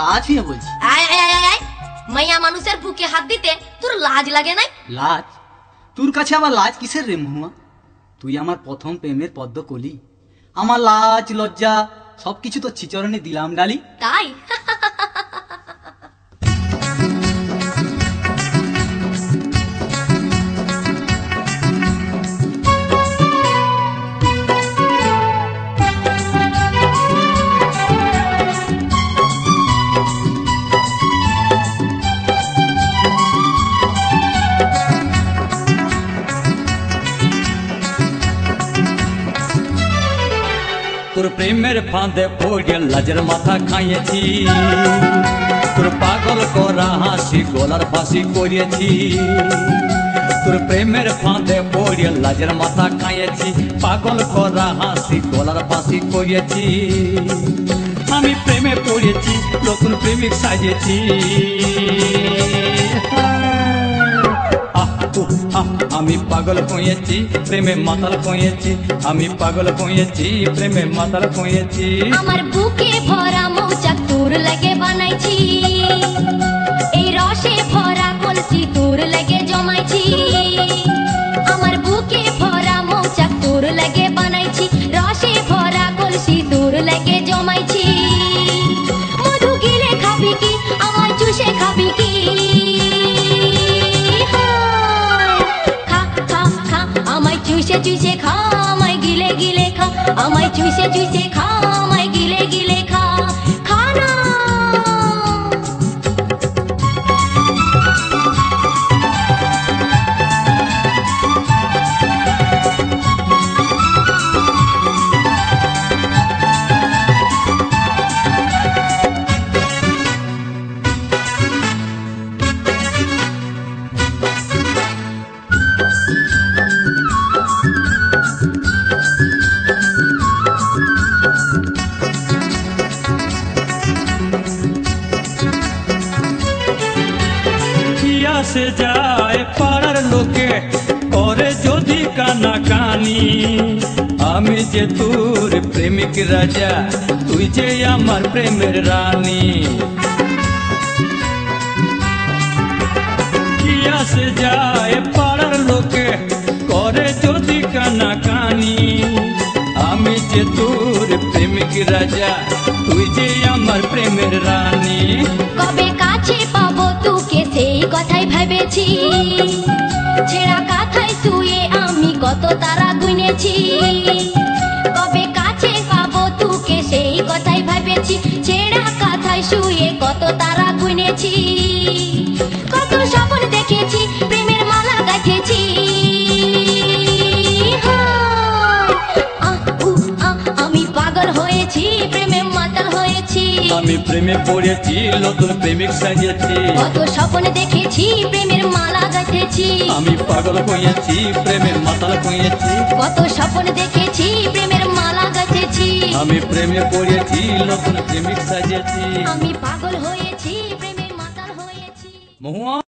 গা ছুঁয়ে বলছি। আয় আয় আয় আয়, মাইয়া মানুষের বুকে হাত দিতে তোর লাজ লাগে নাই? লাজ? তোর কাছে আবার লাজ কিসের রে মহুয়া? তুই আমার প্রথম প্রেমের পদ্ম কলি। আমার লাজ লজ্জা সবকিছু তো চিচরণে দিলাম ডালি। তাই? তোর প্রেমের ফাঁদে পড়ে লাজের মাথা খাইয়েছি, তোর পাগল করা হাসি গলার ফাঁসি করিয়েছি। তোর প্রেমের ফাঁদে পড়ে লাজের মাথা খাইয়েছি, পাগল করা হাসি গলার ফাঁসি করিয়েছি। আমি প্রেমে পড়েছি, নতুন প্রেমিক সাজিয়েছি। আমি পাগল কইয়েছি, প্রেমে মাতাল কইয়েছি। আমি পাগল কইয়েছি, প্রেমে মাতাল কইয়েছি। আমার বুকে ভরা মৌচাক তোর লাগে বানাইছি, এই রসে ভরা কলসি তোর লাগে জমাইছি। আমার বুকে ভরা মৌচাক তোর লাগে বানাইছি, রসে ভরা কলসি তোর লাগে জমাইছি। মধু গিলে খাবি কি, আমায় চুষে খাবি কি? চুষে চুষে খা, আমায় গিলে গিলে খা। আমায় চুষে চুষে খা, আমায় গিলে গিলে খা। খা না। সে যায় পাড়ার লোকে করে যদি কানাকানি, আমি যে তোর প্রেমিক রাজা, তুই যে আমার প্রেমের রানী। কি আসে যায় পাড়ার লোকে করে যদি কানাকানি, আমি যে তোর প্রেমিক রাজা, তুই যে আমার প্রেমের রানী। কবে কাছে পাবো তোকে সেই কথাই ভেবেছি, ছেঁড়া কাঁথায় শুয়ে আমি কত তারা গুনেছি। কবে কাছে পাবো তোকে সেই কথাই ভেবেছি, ছেঁড়া কাঁথায় শুয়ে কত তারা গুনেছি। কত স্বপ্ন দেখেছি, প্রেমের মালা গাঁথেছি। আমি পাগল হয়েছি, প্রেমে মাতাল হয়েছি। আমি প্রেমে পড়েছি, নতুন প্রেমিক সাজিয়েছি। কত স্বপ্ন দেখেছি, প্রেমের মালা গাঁথেছি। আমি পাগল হয়েছি, প্রেমের মাতাল হয়েছি। কত স্বপ্ন দেখেছি, প্রেমের মালা গাঁথেছি। আমি প্রেমে পড়েছি, নতুন প্রেমিক সাজিয়েছি। আমি পাগল হয়েছি, প্রেমে মাতাল হয়েছি। মহুয়া।